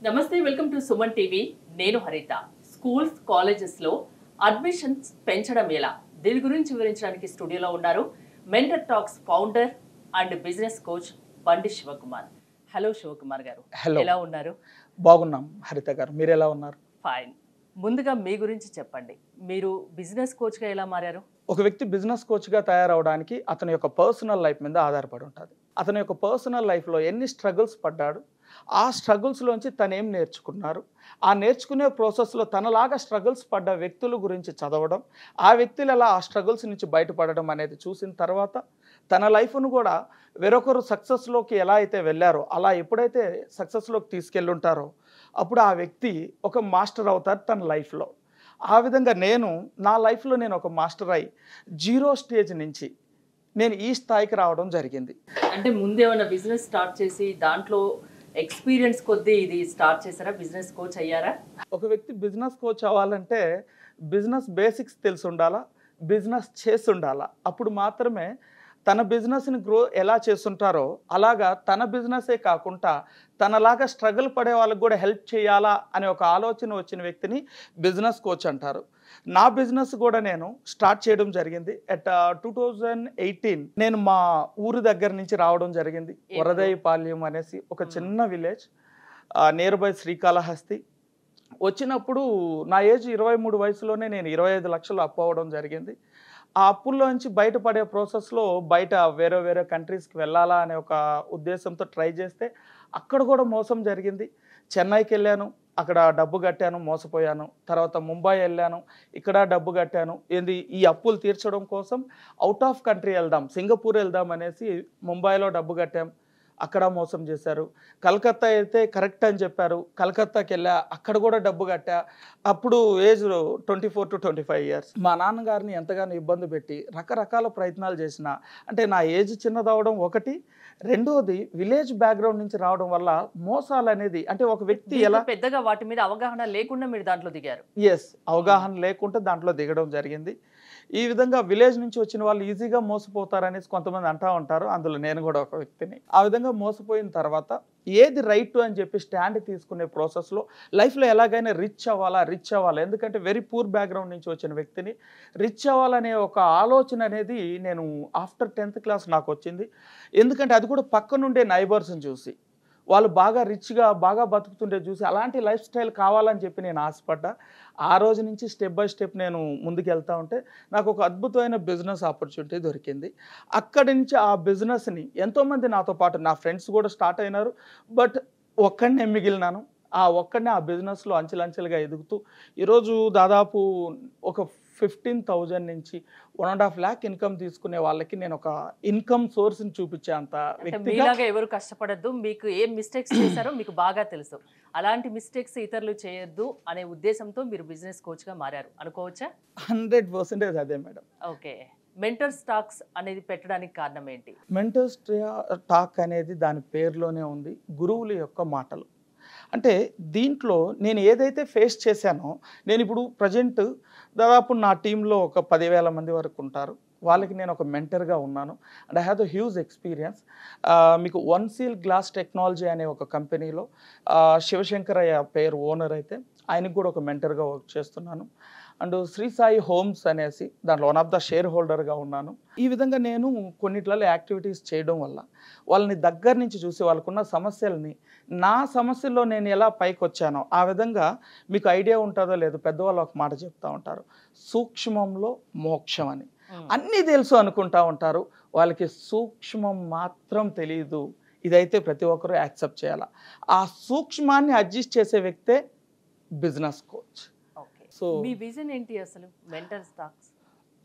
నమస్తే, welcome to Suman TV. నేను హరిత. స్కూల్స్ కాలేజెస్లో అడ్మిషన్స్ పెంచడం ఎలా, దీని గురించి వివరించడానికి స్టూడియోలో ఉన్నారు mentor talks founder and business coach బండి శివకుమార్. హలో శివకుమార్ గారు, ఎలా ఉన్నారు? బాగున్నాం హరిత గారు, మీరు ఎలా ఉన్నారు? ఫైన్. ముందుగా మీ గురించి చెప్పండి. మీరు బిజినెస్ కోచ్గా ఎలా మారారు? ఒక వ్యక్తి బిజినెస్ కోచ్గా తయారవడానికి అతని యొక్క పర్సనల్ లైఫ్ మీద ఆధారపడి ఉంటుంది. అతని యొక్క పర్సనల్ లైఫ్లో ఎన్ని స్ట్రగుల్స్ పడ్డాడు, ఆ స్ట్రగుల్స్లోంచి తను ఏం నేర్చుకున్నారు, ఆ నేర్చుకునే ప్రాసెస్లో తనలాగా స్ట్రగుల్స్ పడ్డ వ్యక్తుల గురించి చదవడం, ఆ వ్యక్తులు ఎలా ఆ స్ట్రగుల్స్ నుంచి బయటపడడం అనేది చూసిన తర్వాత తన లైఫ్ను కూడా వేరొకరు సక్సెస్లోకి ఎలా అయితే వెళ్ళారో అలా ఎప్పుడైతే సక్సెస్లోకి తీసుకెళ్ళుంటారో అప్పుడు ఆ వ్యక్తి ఒక మాస్టర్ అవుతారు తన లైఫ్లో. ఆ విధంగా నా లైఫ్లో నేను ఒక మాస్టర్ అయి 0 స్టేజ్ నుంచి నేను ఈ స్థాయికి రావడం జరిగింది. అంటే ముందేమన్నా బిజినెస్ స్టార్ట్ చేసి దాంట్లో ఎక్స్పీరియన్స్ కొద్దీ ఇది స్టార్ట్ చేశారా? బిజినెస్ కోచ్ అయ్యారా? ఒక వ్యక్తి బిజినెస్ కోచ్ అవ్వాలంటే బిజినెస్ బేసిక్స్ తెలిసి ఉండాలా, బిజినెస్ చేసి ఉండాలా. అప్పుడు మాత్రమే తన బిజినెస్ని గ్రో ఎలా చేస్తుంటారో అలాగా తన బిజినెసే కాకుండా తనలాగా స్ట్రగుల్ పడే వాళ్ళకి కూడా హెల్ప్ చేయాలా అనే ఒక ఆలోచన వచ్చిన వ్యక్తిని బిజినెస్ కోచ్ అంటారు. నా బిజినెస్ కూడా నేను స్టార్ట్ చేయడం జరిగింది అట్ 2018. నేను మా ఊరు దగ్గర నుంచి రావడం జరిగింది. వరదయ్యపాలెం అనేసి ఒక చిన్న విలేజ్ నియర్ బై శ్రీకాళహస్తి. వచ్చినప్పుడు నా ఏజ్ 23 వయసులోనే నేను 25 లక్షలు అప్పు అవ్వడం జరిగింది. ఆ అప్పుల్లోంచి బయటపడే ప్రాసెస్లో బయట వేరే కంట్రీస్కి వెళ్ళాలా అనే ఒక ఉద్దేశంతో ట్రై చేస్తే అక్కడ కూడా మోసం జరిగింది. చెన్నైకి వెళ్ళాను, అక్కడ డబ్బు కట్టాను, మోసపోయాను. తర్వాత ముంబై వెళ్ళాను, ఇక్కడ డబ్బు కట్టాను. ఈ అప్పులు తీర్చడం కోసం అవుట్ ఆఫ్ కంట్రీ వెళ్దాం, సింగపూర్ వెళ్దాం అనేసి ముంబైలో డబ్బు కట్టాం, అక్కడ మోసం చేశారు. కలకత్తా అయితే కరెక్ట్ అని చెప్పారు, కలకత్తాకి వెళ్ళా, అక్కడ కూడా డబ్బు కట్టా. అప్పుడు ఏజ్ 24 to 25 ఇయర్స్. మా నాన్నగారిని ఎంతగానో ఇబ్బంది పెట్టి రకరకాల ప్రయత్నాలు చేసిన, అంటే నా ఏజ్ చిన్నదవడం ఒకటి, రెండోది విలేజ్ బ్యాక్గ్రౌండ్ నుంచి రావడం వల్ల మోసాలు అనేది, అంటే ఒక వ్యక్తి ఎలా పెద్దగా వాటి మీద అవగాహన లేకుండా మీరు దాంట్లో దిగారు. అవగాహన లేకుండా దాంట్లో దిగడం జరిగింది. ఈ విధంగా విలేజ్ నుంచి వచ్చిన వాళ్ళు ఈజీగా మోసపోతారనేసి కొంతమంది అంటూ ఉంటారు, అందులో నేను కూడా ఒక వ్యక్తిని. ఆ విధంగా మోసపోయిన తర్వాత ఏది రైట్ అని చెప్పి స్టాండ్ తీసుకునే ప్రాసెస్లో లైఫ్లో ఎలాగైనా రిచ్ అవ్వాలి, ఎందుకంటే వెరీ పూర్ బ్యాక్గ్రౌండ్ నుంచి వచ్చిన వ్యక్తిని రిచ్ అవ్వాలనే ఒక ఆలోచన అనేది నేను ఆఫ్టర్ 10th క్లాస్ నాకు వచ్చింది. ఎందుకంటే అది కూడా పక్క నుండే నైబర్స్ని చూసి వాళ్ళు బాగా రిచ్గా బాగా బతుకుతుండే చూసి అలాంటి లైఫ్ స్టైల్ కావాలని చెప్పి నేను ఆశపడ్డా. ఆ రోజు నుంచి స్టెప్ బై స్టెప్ నేను ముందుకు వెళ్తూ ఉంటే నాకు ఒక అద్భుతమైన బిజినెస్ ఆపర్చునిటీ దొరికింది. అక్కడి నుంచి ఆ బిజినెస్ని ఎంతోమంది నాతో పాటు నా ఫ్రెండ్స్ కూడా స్టార్ట్ అయినారు, బట్ ఒక్కడినే మిగిలినాను. ఆ బిజినెస్లో అంచెలంచెలుగా ఎదుగుతూ ఈరోజు దాదాపు ఒక 15,000 నుంచి 1.5 lakh ఇన్కమ్ తీసుకునే వాళ్ళకి నేను ఒక ఇన్కమ్ సోర్స్ని చూపించే అంత వ్యక్తిగా. ఎవరు కష్టపడద్దు, మీకు ఏం మిస్టేక్స్ చేశారో మీకు బాగా తెలుసు, అలాంటి మిస్టేక్స్ ఇతరులు చేయొద్దు అనే ఉద్దేశంతో మీరు బిజినెస్ కోచ్గా మారారు అనుకోవచ్చా? 100% అదే మేడం. ఓకే. మెంటర్స్ టాక్స్ అనేది పెట్టడానికి కారణం ఏంటి? మెంటర్స్ టాక్ అనేది దాని పేరులోనే ఉంది, గురువుల యొక్క మాటలు. అంటే దీంట్లో నేను ఏదైతే ఫేస్ చేశానో, నేను ఇప్పుడు ప్రజెంట్ దాదాపు నా టీంలో ఒక 10,000 మంది వరకు ఉంటారు. వాళ్ళకి నేను ఒక మెంటర్గా ఉన్నాను and I have the huge experience. మీకు వన్ సీల్ గ్లాస్ టెక్నాలజీ అనే ఒక కంపెనీలో శివశంకరయ్య పేరు ఓనర్ అయితే ఆయనకు కూడా ఒక మెంటర్గా వర్క్ చేస్తున్నాను. అండ్ శ్రీ సాయి హోమ్స్ అనేసి దాంట్లో వన్ ఆఫ్ ద షేర్ హోల్డర్గా ఉన్నాను. ఈ విధంగా నేను కొన్నిట్లలో యాక్టివిటీస్ చేయడం వల్ల వాళ్ళని దగ్గర నుంచి చూసి వాళ్ళకున్న సమస్యల్ని, నా సమస్యల్లో నేను ఎలా పైకి వచ్చానో ఆ విధంగా మీకు ఐడియా ఉంటుందో లేదో పెద్దవాళ్ళు ఒక మాట చెప్తూ ఉంటారు, సూక్ష్మంలో మోక్షం అని. అన్నీ తెలుసు అనుకుంటా ఉంటారు, వాళ్ళకి సూక్ష్మం మాత్రం తెలియదు. ఇదైతే ప్రతి ఒక్కరూ యాక్సెప్ట్ చేయాలి. ఆ సూక్ష్మాన్ని అడ్జస్ట్ చేసే వ్యక్తే బిజినెస్ కోచ్. సో మీ విజన్ ఏంటి అసలు మెంటర్స్ టాక్స్?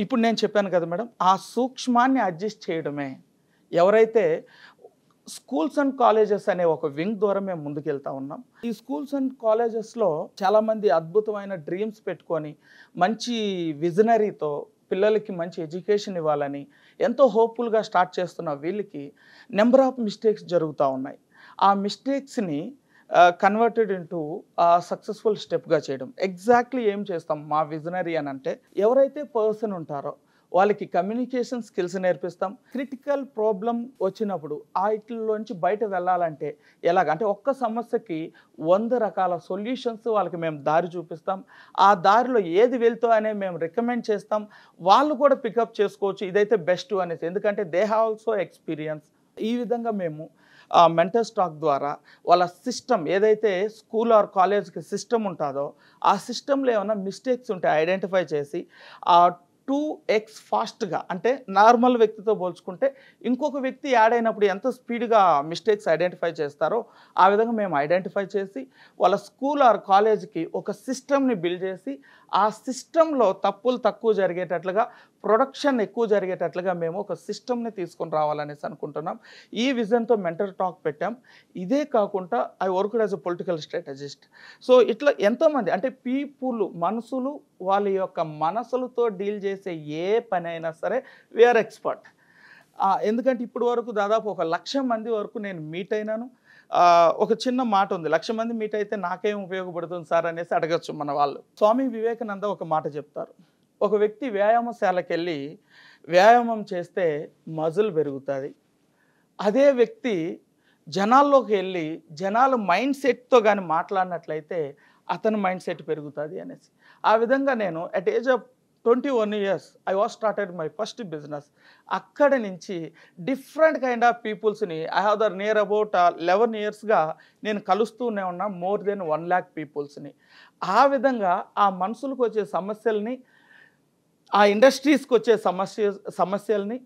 ఇప్పుడు నేను చెప్పాను కదా మేడం, ఆ సూక్ష్మాన్ని అడ్జస్ట్ చేయడమే. ఎవరైతే స్కూల్స్ అండ్ కాలేజెస్ అనే ఒక వింగ్ ద్వారా మేము ముందుకెళ్తా ఉన్నాం. ఈ స్కూల్స్ అండ్ కాలేజెస్లో చాలామంది అద్భుతమైన డ్రీమ్స్ పెట్టుకొని మంచి విజనరీతో పిల్లలకి మంచి ఎడ్యుకేషన్ ఇవ్వాలని ఎంతో హోప్ఫుల్గా స్టార్ట్ చేస్తున్న వీళ్ళకి నెంబర్ ఆఫ్ మిస్టేక్స్ జరుగుతూ ఉన్నాయి. ఆ మిస్టేక్స్ని కన్వర్టెడ్ ఇంటూ సక్సెస్ఫుల్ స్టెప్గా చేయడం. ఎగ్జాక్ట్లీ ఏం చేస్తాం మా విజనరీ అని అంటే, ఎవరైతే పర్సన్ ఉంటారో వాళ్ళకి కమ్యూనికేషన్ స్కిల్స్ నేర్పిస్తాం. క్రిటికల్ ప్రాబ్లం వచ్చినప్పుడు వాటిలోంచి బయట వెళ్ళాలంటే ఎలాగ అంటే ఒక్క సమస్యకి 100 రకాల సొల్యూషన్స్ వాళ్ళకి మేము దారి చూపిస్తాం. ఆ దారిలో ఏది వెళ్తో అనే మేము రికమెండ్ చేస్తాం. వాళ్ళు కూడా పికప్ చేసుకోవచ్చు ఇదైతే బెస్ట్ అనేసి, ఎందుకంటే దే హ్యావ్ ఆల్సో ఎక్స్పీరియన్స్. ఈ విధంగా మేము మెంటర్స్ టాక్ ద్వారా వాళ్ళ సిస్టమ్ ఏదైతే స్కూల్ ఆర్ కాలేజ్కి సిస్టమ్ ఉంటుందో ఆ సిస్టంలో ఏమైనా మిస్టేక్స్ ఉంటే ఐడెంటిఫై చేసి 2x ఫాస్ట్గా, అంటే నార్మల్ వ్యక్తితో పోల్చుకుంటే ఇంకొక వ్యక్తి యాడ్ అయినప్పుడు ఎంత స్పీడ్గా మిస్టేక్స్ ఐడెంటిఫై చేస్తారో ఆ విధంగా మేము ఐడెంటిఫై చేసి వాళ్ళ స్కూల్ ఆర్ కాలేజ్కి ఒక సిస్టమ్ని బిల్డ్ చేసి ఆ సిస్టంలో తప్పులు తక్కువ జరిగేటట్లుగా, ప్రొడక్షన్ ఎక్కువ జరిగేటట్లుగా మేము ఒక సిస్టమ్ని తీసుకొని రావాలనేసి అనుకుంటున్నాం. ఈ విజన్తో మెంటర్ టాక్ పెట్టాం. ఇదే కాకుండా I worked as a political strategist. So ఇట్లా ఎంతోమంది అంటే మనుషులు వాళ్ళ యొక్క మనసులతో డీల్ చేసే ఏ పని అయినా సరే వీఆర్ ఎక్స్పర్ట్. ఎందుకంటే ఇప్పుడు వరకు దాదాపు 1,00,000 మంది వరకు నేను మీట్ అయినాను. ఒక చిన్న మాట ఉంది, 1,00,000 మంది మీట్ అయితే నాకేం ఉపయోగపడుతుంది సార్ అనేసి అడగచ్చు మన వాళ్ళు. స్వామి వివేకానంద ఒక మాట చెప్తారు, ఒక వ్యక్తి వ్యాయామశాలకు వెళ్ళి వ్యాయామం చేస్తే మజిల్ పెరుగుతుంది, అదే వ్యక్తి జనాల్లోకి వెళ్ళి జనాల మైండ్ సెట్తో కానీ మాట్లాడినట్లయితే అతని మైండ్ సెట్ పెరుగుతుంది అనేసి. ఆ విధంగా నేను at age of 21 years I was started my first business. అక్కడి నుంచి డిఫరెంట్ కైండ్ ఆఫ్ పీపుల్స్ని I have the near about 11 yearsగా నేను కలుస్తూనే ఉన్నా మోర్ దెన్ 1 lakh పీపుల్స్ని. ఆ విధంగా ఆ మనుషులకు వచ్చే సమస్యల్ని, ఆ ఇండస్ట్రీస్కి వచ్చే సమస్యల్ని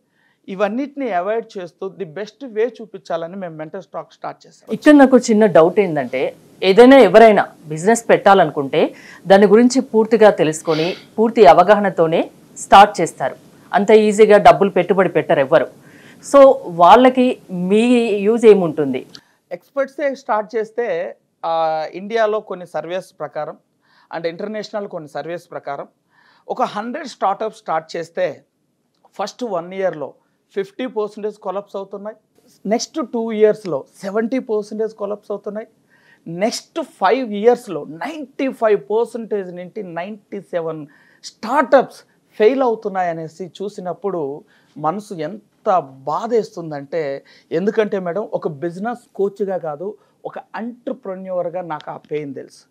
ఇవన్నిటిని అవాయిడ్ చేస్తూ ది బెస్ట్ వే చూపించాలని మేము మెంటర్ టాక్ స్టార్ట్ చేస్తాం. ఇక్కడ నాకు చిన్న డౌట్ ఏంటంటే, ఏదైనా ఎవరైనా బిజినెస్ పెట్టాలనుకుంటే దాని గురించి పూర్తిగా తెలుసుకొని పూర్తి అవగాహనతోనే స్టార్ట్ చేస్తారు. అంత ఈజీగా డబ్బులు పెట్టుబడి పెట్టరు ఎవ్వరు. సో వాళ్ళకి మీ యూజ్ ఏముంటుంది? ఎక్స్పర్ట్సే స్టార్ట్ చేస్తే ఇండియాలో కొన్ని సర్వేస్ ప్రకారం అండ్ ఇంటర్నేషనల్ కొన్ని సర్వేస్ ప్రకారం ఒక 100 స్టార్టప్స్ స్టార్ట్ చేస్తే ఫస్ట్ 1 yearలో 50% కొలాప్స్ అవుతున్నాయి, నెక్స్ట్ 2 yearsలో 70% కొలాప్స్ అవుతున్నాయి, నెక్స్ట్ 5 yearsలో 95% నుండి 97 స్టార్టప్స్ ఫెయిల్ అవుతున్నాయి అనేసి చూసినప్పుడు మనసు ఎంత బాధేస్తుందంటే, ఎందుకంటే మేడం ఒక బిజినెస్ కోచ్గా కాదు ఒక ఎంటర్‌ప్రెన్యూర్‌గా నాకు ఆ పెయిన్ తెలుసు.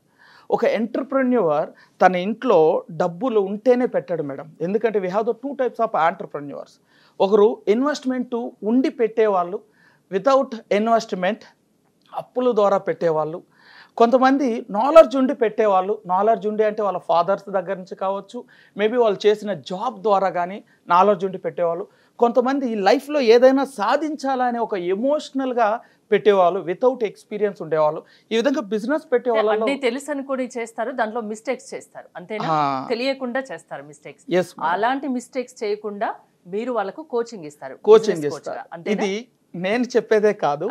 ఒక ఎంటర్‌ప్రెన్యూర్ తన ఇంట్లో డబ్బులు ఉంటేనే పెట్టాడు మేడం. ఎందుకంటే we have the 2 types of entrepreneurs. ఒకరు ఇన్వెస్ట్మెంట్ ఉండి పెట్టేవాళ్ళు, వితౌట్ ఇన్వెస్ట్మెంట్ అప్పుల ద్వారా పెట్టేవాళ్ళు. కొంతమంది నాలెడ్జ్ ఉండి పెట్టేవాళ్ళు. నాలెడ్జ్ ఉండి అంటే వాళ్ళ ఫాదర్స్ దగ్గర నుంచి కావచ్చు, మేబీ వాళ్ళు చేసిన జాబ్ ద్వారా కానీ నాలెడ్జ్ ఉండి పెట్టేవాళ్ళు. కొంతమంది లైఫ్లో ఏదైనా సాధించాలనే ఒక ఎమోషనల్గా పెట్టేవాళ్ళు, వితౌట్ ఎక్స్పీరియన్స్ ఉండేవాళ్ళు. ఈ విధంగా బిజినెస్ పెట్టేవాళ్ళు అన్ని తెలుసు అనుకొని చేస్తారు, దాంట్లో మిస్టేక్స్ చేస్తారు, అంతేనా? తెలియకుండా చేస్తారు మిస్టేక్స్. అలాంటి మిస్టేక్స్ చేయకుండా మీరు వాళ్ళకు కోచింగ్ ఇస్తారు. ఇది నేను చెప్పేదే కాదు,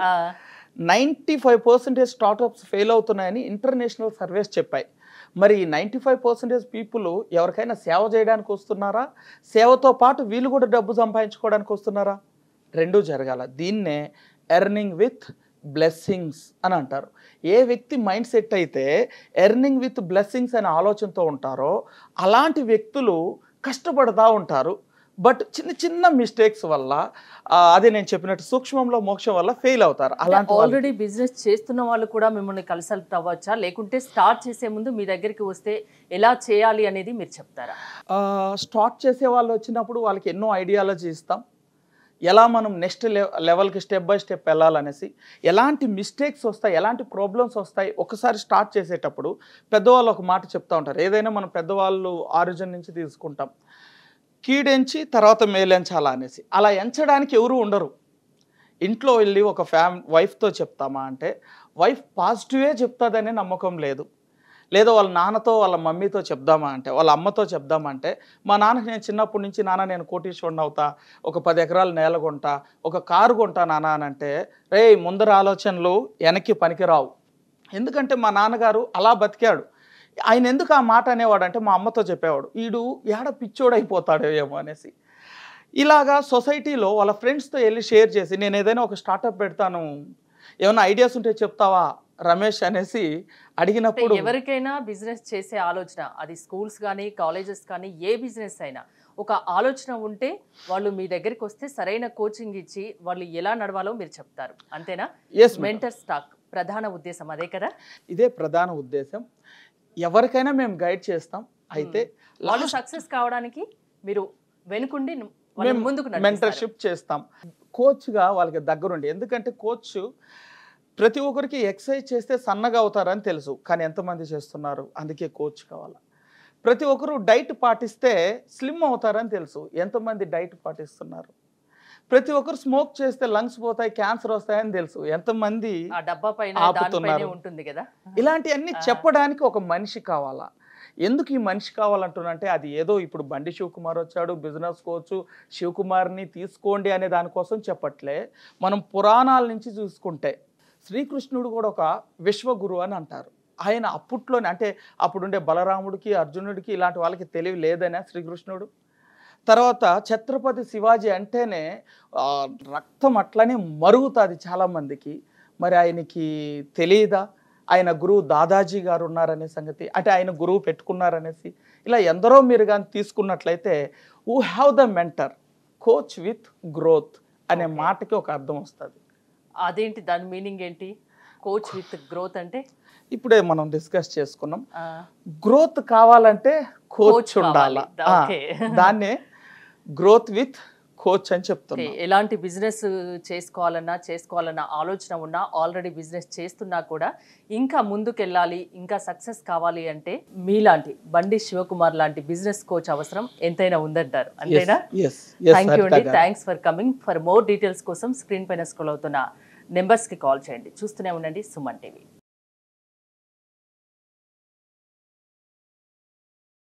95% స్టార్టప్స్ ఫెయిల్ అవుతున్నాయని ఇంటర్నేషనల్ సర్వేస్ చెప్పాయి. మరి 95% పీపుల్ ఎవరికైనా సేవ చేయడానికి వస్తున్నారా, సేవతో పాటు వీళ్ళు కూడా డబ్బు సంపాదించుకోవడానికి వస్తున్నారా? రెండూ జరగాల. దీన్నే ఎర్నింగ్ విత్ బ్లెస్సింగ్స్ అని అంటారు. ఏ వ్యక్తి మైండ్ సెట్ అయితే ఎర్నింగ్ విత్ బ్లెస్సింగ్స్ అనే ఆలోచనతో ఉంటారో అలాంటి వ్యక్తులు కష్టపడతా ఉంటారు. బట్ చిన్న చిన్న మిస్టేక్స్ వల్ల, అదే నేను చెప్పినట్టు సూక్ష్మంలో మోక్షం వల్ల ఫెయిల్ అవుతారు. అలాంటి ఆల్రెడీ బిజినెస్ చేస్తున్న వాళ్ళు కూడా మిమ్మల్ని కన్సల్ట్ అవ్వచ్చా, లేకుంటే స్టార్ట్ చేసే ముందు మీ దగ్గరికి వస్తే ఎలా చేయాలి అనేది మీరు చెప్తారా? స్టార్ట్ చేసే వాళ్ళు వచ్చినప్పుడు వాళ్ళకి ఎన్నో ఐడియాలజీ ఇస్తాం, ఎలా మనం నెక్స్ట్ లెవెల్కి స్టెప్ బై స్టెప్ వెళ్ళాలనేసి, ఎలాంటి మిస్టేక్స్ వస్తాయి, ఎలాంటి ప్రాబ్లమ్స్ వస్తాయి. ఒకసారి స్టార్ట్ చేసేటప్పుడు పెద్దవాళ్ళు ఒక మాట చెప్తూ ఉంటారు, ఏదైనా మనం పెద్దవాళ్ళు ఆరిజిన్ నుంచి తీసుకుంటాం, కీడెంచి తర్వాత మేలెంచాలా అనేసి. అలా ఎంచడానికి ఎవరు ఉండరు. ఇంట్లో వెళ్ళి ఒక వైఫ్తో చెప్తామా అంటే వైఫ్ పాజిటివే చెప్తుందనే నమ్మకం లేదు. లేదా వాళ్ళ నాన్నతో వాళ్ళ మమ్మీతో చెప్దామా అంటే, వాళ్ళ అమ్మతో చెప్దామా అంటే, మా నాన్నకి నేను చిన్నప్పటి నుంచి నాన్న నేను కోటీశ్వరుని అవుతా, ఒక 10 ఎకరాలు నేల కొంటా, ఒక కారు కొంటా నాన్న అని అంటే, రే ముందర ఆలోచనలు వెనక్కి పనికిరావు. ఎందుకంటే మా నాన్నగారు అలా బతికాడు. ఆయన ఎందుకు ఆ మాట అనేవాడు అంటే మా అమ్మతో చెప్పేవాడు, వీడు ఏడ పిచ్చోడైపోతాడో ఏమో అనేసి. ఇలాగా సొసైటీలో వాళ్ళ ఫ్రెండ్స్తో వెళ్ళి షేర్ చేసి, నేను ఏదైనా ఒక స్టార్టప్ పెడతాను, ఏమైనా ఐడియాస్ ఉంటే చెప్తావా రమేష్ అనేసి అడిగినప్పుడు, ఎవరికైనా బిజినెస్ చేసే ఆలోచన, అది స్కూల్స్ కానీ కాలేజెస్ కానీ ఏ బిజినెస్ అయినా ఒక ఆలోచన ఉంటే వాళ్ళు మీ దగ్గరికి వస్తే సరైన కోచింగ్ ఇచ్చి వాళ్ళు ఎలా నడవాలో మీరు చెప్తారు, అంతేనా? Yes, madam. మెంటర్ స్టాక్ ప్రధాన ఉద్దేశం అదే కదా? ఇదే ప్రధాన ఉద్దేశం. ఎవరికైనా మేము గైడ్ చేస్తాం. అయితే వాళ్ళు సక్సెస్ కావడానికి మీరు వెనుకుండి వాళ్ళని మేము ముందుకు నడిపిస్తారు. మెంటర్షిప్ చేస్తాం. కోచ్గా వాళ్ళకి దగ్గరుండి, ఎందుకంటే కోచ్ ప్రతి ఒక్కరికి ఎక్సర్సైజ్ చేస్తే సన్నగా అవుతారని తెలుసు, కానీ ఎంతమంది చేస్తున్నారు? అందుకే కోచ్ కావాలి. ప్రతి ఒక్కరు డైట్ పాటిస్తే స్లిమ్ అవుతారని తెలుసు, ఎంతమంది డైట్ పాటిస్తున్నారు? ప్రతి ఒక్కరు స్మోక్ చేస్తే లంగ్స్ పోతాయి, క్యాన్సర్ వస్తాయని తెలుసు, ఎంతమంది ఆ డబ్బా పైన ఆపుతున్నారు? దానిపైనే ఉంటుంది కదా. ఇలాంటివన్నీ చెప్పడానికి ఒక మనిషి కావాలా? ఎందుకు ఈ మనిషి కావాలంటున్నంటే, అది ఏదో ఇప్పుడు బండి శివకుమార్ వచ్చాడు బిజినెస్ కోచ్, శివకుమార్ని తీసుకోండి అనే దానికోసం చెప్పట్లే. మనం పురాణాల నుంచి చూసుకుంటే శ్రీకృష్ణుడు కూడా ఒక విశ్వగురు అని అంటారు. ఆయన అప్పట్లోనే, అంటే అప్పుడుండే బలరాముడికి అర్జునుడికి ఇలాంటి వాళ్ళకి తెలివి లేదనే శ్రీకృష్ణుడు. తర్వాత ఛత్రపతి శివాజీ అంటేనే రక్తం అట్లనే మరుగుతుంది చాలామందికి. మరి ఆయనకి తెలియదా ఆయన గురువు దాదాజీ గారు ఉన్నారనే సంగతి? అంటే ఆయన గురువు పెట్టుకున్నారనేసి. ఇలా ఎందరో మీరు కానీ తీసుకున్నట్లయితే who have the mentor coach with growth అనే మాటకి ఒక అర్థం వస్తుంది. అదేంటి, దాని మీనింగ్ ఏంటి? కోచ్ విత్ గ్రోత్ అంటే ఇప్పుడే మనం డిస్కస్ చేసుకున్నాం. గ్రోత్ కావాలంటే కోచ్ ఉండాలి. ఓకే. దాన్నే గ్రోత్ విత్ కోచ్ అని చెప్తున్నాం. ఎలాంటి బిజినెస్ చేసుకోవాలన్న ఆలోచన ఉన్నా, ఆల్రెడీ బిజినెస్ చేస్తున్నా కూడా ఇంకా ముందుకెళ్ళాలి, ఇంకా సక్సెస్ కావాలి అంటే మీలాంటి బండి శివకుమార్ లాంటి బిజినెస్ కోచ్ అవసరం ఎంతైనా ఉందంటారు, అంతేనా? థ్యాంక్ యూ అండి. Thanks for coming. For more details కోసం స్క్రీన్ పైన స్క్రోల్ అవుతున్న నెంబర్స్కి కాల్ చేయండి. చూస్తూనే ఉండండి సుమన్ టీవీ.